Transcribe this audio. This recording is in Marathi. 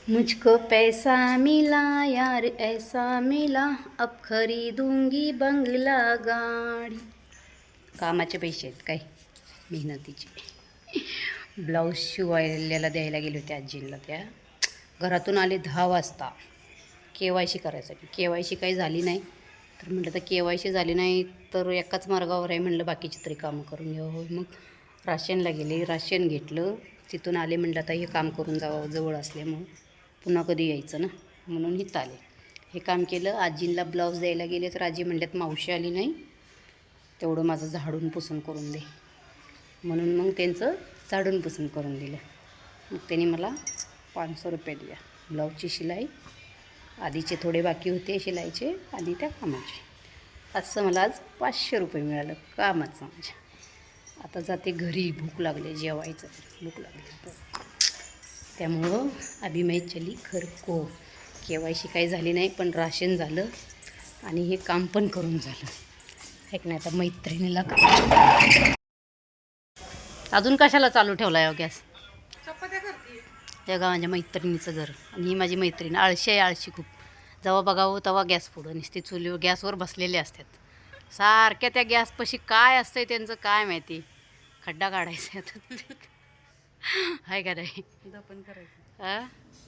मुझको पैसा मिला यार ऐसा मिला अब खरीदूंगी बंगला गाडी. कामाचे पैसे आहेत काय, मेहनतीचे. ब्लाऊज शिवायला द्यायला गेले होते आजींना. त्या घरातून आले 10 वाजता KYC करायसाठी. KYC काही झाली नाही तर म्हटलं तर KYC झाली नाही तर एकाच मार्गावर आहे म्हणलं, बाकीची तरी कामं करून घ्यावं. मग राशनला गेले, राशन घेतलं. तिथून आले म्हणलं आता हे काम करून जावं, जवळ असल्यामुळं पुन्हा कधी यायचं ना, म्हणून इथं आले. हे काम केलं. आजींना ब्लाऊज द्यायला गेले तर आजी म्हणल्यात मावशी आली नाही, तेवढं माझं झाडून पुसून करून दे. म्हणून मग त्यांचं झाडून पुसून करून दिलं. मग त्यांनी मला 500 रुपये दिल्या. ब्लाऊजची शिलाई आधीचे थोडे बाकी होते शिलाईचे आधी त्या कामाचे. असं मला आज 500 रुपये मिळालं कामाचं माझ्या. आता जाते घरी, भूक लागली, जेवायचं भूक लागली. त्यामुळं अभी मैं चली घर को. KYC काही झाली नाही पण राशन झालं आणि हे काम पण करून झालं. ऐक नाही, आता मैत्रिणीला अजून कशाला चालू ठेवला आहे गॅस? त्या गावाच्या मैत्रिणीचं घर. आणि ही माझी मैत्रीण आळशी आहे, आळशी खूप. जेव्हा बघावं तेव्हा गॅस पुढं नुसती चुलीवर गॅसवर बसलेले असतात. सारख्या त्या गॅसपाशी काय असतंय त्यांचं काय माहिती. खड्डा काढायचा आता. आहे का नाही? दफन करायचं.